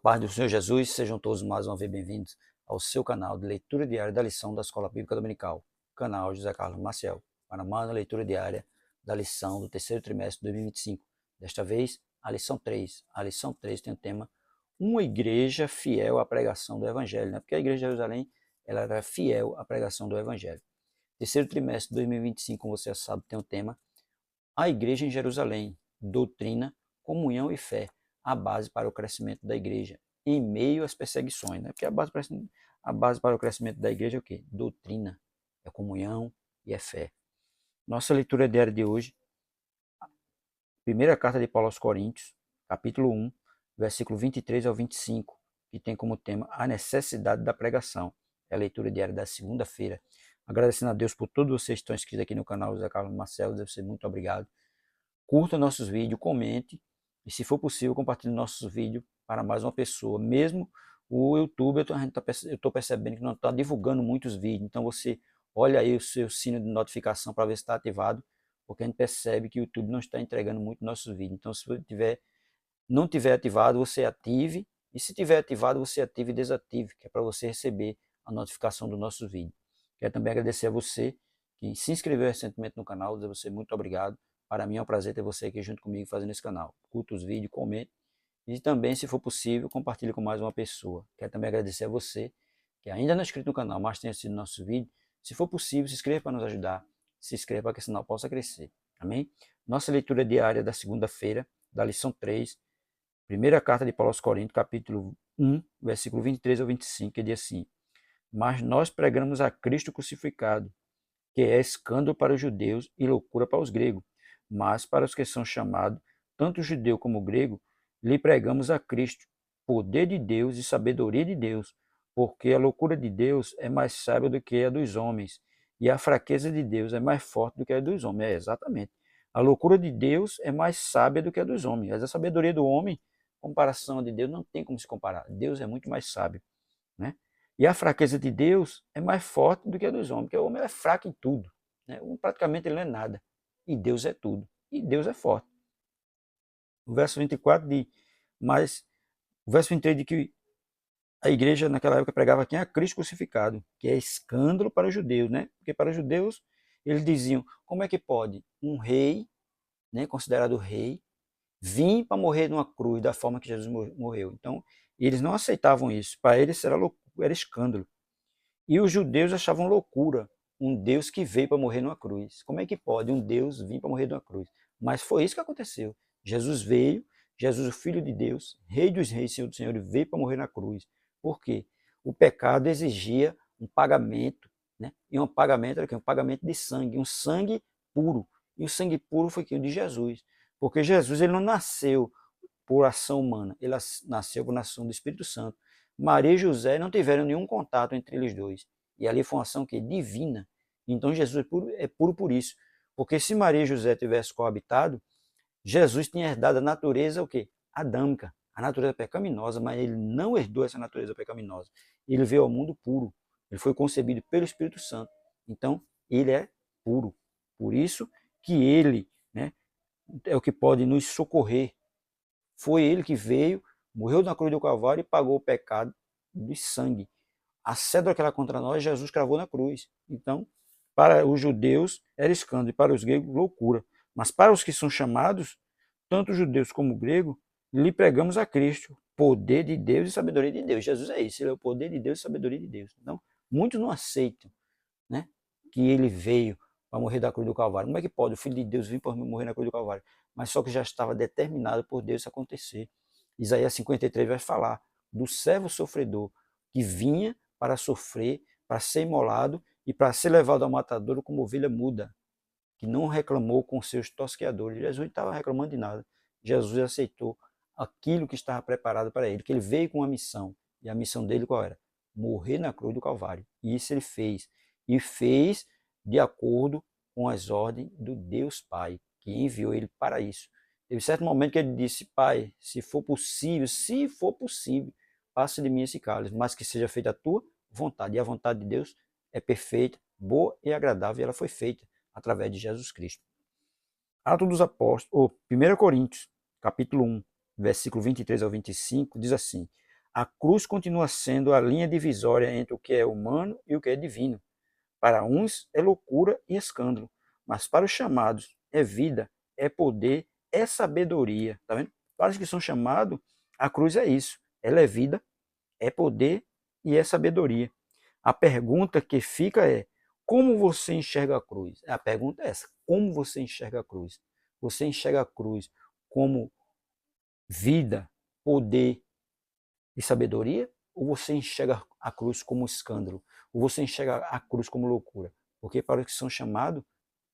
paz do Senhor Jesus, sejam todos mais uma vez bem-vindos ao seu canal de leitura diária da lição da Escola Bíblica Dominical, canal José Carlos Maciel, para mais uma leitura diária da lição do terceiro trimestre de 2025. Desta vez, a lição 3. A lição 3 tem o tema Uma igreja fiel à pregação do Evangelho, né? Porque a igreja de Jerusalém ela era fiel à pregação do Evangelho. Terceiro trimestre de 2025, como você já sabe, tem o tema A igreja em Jerusalém, doutrina, comunhão e fé, a base para o crescimento da igreja em meio às perseguições, né? Porque a base para o crescimento da igreja é o quê? Doutrina, é comunhão e é fé. Nossa leitura diária de hoje, primeira carta de Paulo aos Coríntios, capítulo 1, versículo 23 ao 25, que tem como tema a necessidade da pregação. É a leitura diária da segunda-feira. Agradecendo a Deus por todos vocês que estão inscritos aqui no canal José Carlos Marcelo, deve ser muito obrigado. Curta nossos vídeos, comente e, se for possível, compartilhe nossos vídeos para mais uma pessoa. Mesmo o YouTube, eu estou percebendo que não está divulgando muitos vídeos, então você olha aí o seu sino de notificação para ver se está ativado, porque a gente percebe que o YouTube não está entregando muito nossos vídeos. Então, se não tiver ativado, você ative, e se tiver ativado, você ative e desative, que é para você receber a notificação do nosso vídeo. Quero também agradecer a você que se inscreveu recentemente no canal, dizer a você muito obrigado. Para mim é um prazer ter você aqui junto comigo fazendo esse canal. Curta os vídeos, comente e também, se for possível, compartilhe com mais uma pessoa. Quero também agradecer a você que ainda não é inscrito no canal, mas tem assistido nosso vídeo. Se for possível, se inscreva para nos ajudar. Se inscreva para que esse canal possa crescer. Amém? Nossa leitura diária da segunda-feira, da lição 3, primeira carta de Paulo aos Coríntios, capítulo 1, versículo 23 ao 25, que diz assim: Mas nós pregamos a Cristo crucificado, que é escândalo para os judeus e loucura para os gregos. Mas para os que são chamados, tanto judeu como grego, lhe pregamos a Cristo, poder de Deus e sabedoria de Deus, porque a loucura de Deus é mais sábia do que a dos homens, e a fraqueza de Deus é mais forte do que a dos homens. É, exatamente. A loucura de Deus é mais sábia do que a dos homens. Mas a sabedoria do homem, comparação de Deus, não tem como se comparar. Deus é muito mais sábio, né? E a fraqueza de Deus é mais forte do que a dos homens, porque o homem é fraco em tudo, né? Praticamente ele não é nada. E Deus é tudo. E Deus é forte. O verso 24 diz, mas o verso 23 diz que a igreja naquela época pregava quem é Cristo crucificado, que é escândalo para os judeus, né? Porque para os judeus eles diziam, como é que pode um rei, né, considerado rei, vir para morrer numa cruz da forma que Jesus morreu? Então, eles não aceitavam isso. Para eles era loucura, era escândalo. E os judeus achavam loucura um Deus que veio para morrer numa cruz. Como é que pode um Deus vir para morrer numa cruz? Mas foi isso que aconteceu. Jesus veio, Jesus, o Filho de Deus, Rei dos Reis, Senhor do Senhor, veio para morrer na cruz. Por quê? O pecado exigia um pagamento, né? E um pagamento era o quê? Um pagamento de sangue, um sangue puro. E o sangue puro foi o de Jesus. Porque Jesus ele não nasceu por ação humana, ele nasceu por ação do Espírito Santo. Maria e José não tiveram nenhum contato entre eles dois. E ali foi uma ação que divina. Então Jesus é puro por isso. Porque se Maria e José tivessem coabitado, Jesus tinha herdado a natureza o quê? Adâmica, a natureza pecaminosa, mas ele não herdou essa natureza pecaminosa. Ele veio ao mundo puro. Ele foi concebido pelo Espírito Santo. Então, ele é puro. Por isso que ele, né, é o que pode nos socorrer. Foi ele que veio, morreu na cruz do Calvário e pagou o pecado de sangue. A cédula que era contra nós, Jesus cravou na cruz. Então, para os judeus era escândalo e para os gregos loucura. Mas para os que são chamados, tanto judeus como gregos, lhe pregamos a Cristo, poder de Deus e sabedoria de Deus. Jesus é isso, ele é o poder de Deus e sabedoria de Deus. Então, muitos não aceitam, né, que ele veio para morrer da cruz do Calvário. Como é que pode o Filho de Deus vir para morrer na cruz do Calvário? Mas só que já estava determinado por Deus isso acontecer. Isaías 53 vai falar do servo sofredor que vinha para sofrer, para ser imolado e para ser levado ao matadouro como ovelha muda, que não reclamou com seus tosqueadores. Jesus não estava reclamando de nada. Jesus aceitou aquilo que estava preparado para ele, que ele veio com uma missão. E a missão dele qual era? Morrer na cruz do Calvário. E isso ele fez. E fez de acordo com as ordens do Deus Pai, que enviou ele para isso. Teve certo momento que ele disse, Pai, se for possível, passe de mim esse cálice, mas que seja feita a tua vontade. E a vontade de Deus é perfeita, boa e agradável, e ela foi feita através de Jesus Cristo. Atos dos Apóstolos, ou 1 Coríntios, capítulo 1, versículo 23 ao 25, diz assim, A cruz continua sendo a linha divisória entre o que é humano e o que é divino. Para uns é loucura e escândalo, mas para os chamados é vida, é poder, é sabedoria. Tá vendo? Para os que são chamados, a cruz é isso. Ela é vida, é poder e é sabedoria. A pergunta que fica é: como você enxerga a cruz? A pergunta é essa: como você enxerga a cruz? Você enxerga a cruz como vida, poder e sabedoria? Ou você enxerga a cruz como escândalo? Ou você enxerga a cruz como loucura? Porque para os que são chamados,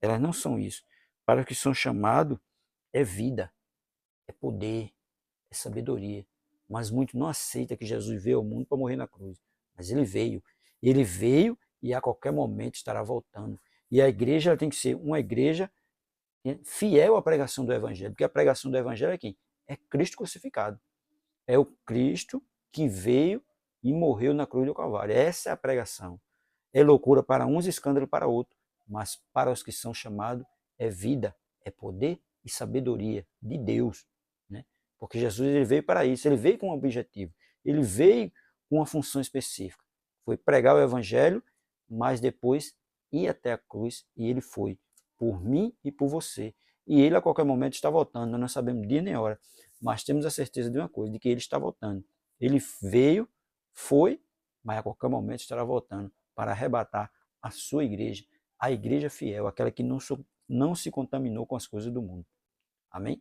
elas não são isso. Para os que são chamados, é vida, é poder, é sabedoria. Mas muito não aceita que Jesus veio ao mundo para morrer na cruz. Mas ele veio. Ele veio e a qualquer momento estará voltando. E a igreja tem que ser uma igreja fiel à pregação do Evangelho. Porque a pregação do Evangelho é quem? É Cristo crucificado. É o Cristo que veio e morreu na cruz do Calvário. Essa é a pregação. É loucura para uns, escândalo para outros. Mas para os que são chamados, é vida, é poder e sabedoria de Deus. Né? Porque Jesus ele veio para isso, ele veio com um objetivo. Ele veio com uma função específica. Foi pregar o Evangelho, mas depois ir até a cruz, e ele foi por mim e por você. E ele a qualquer momento está voltando, nós não sabemos dia nem hora, mas temos a certeza de uma coisa, de que ele está voltando. Ele veio, foi, mas a qualquer momento estará voltando para arrebatar a sua igreja, a igreja fiel, aquela que não se contaminou com as coisas do mundo. Amém?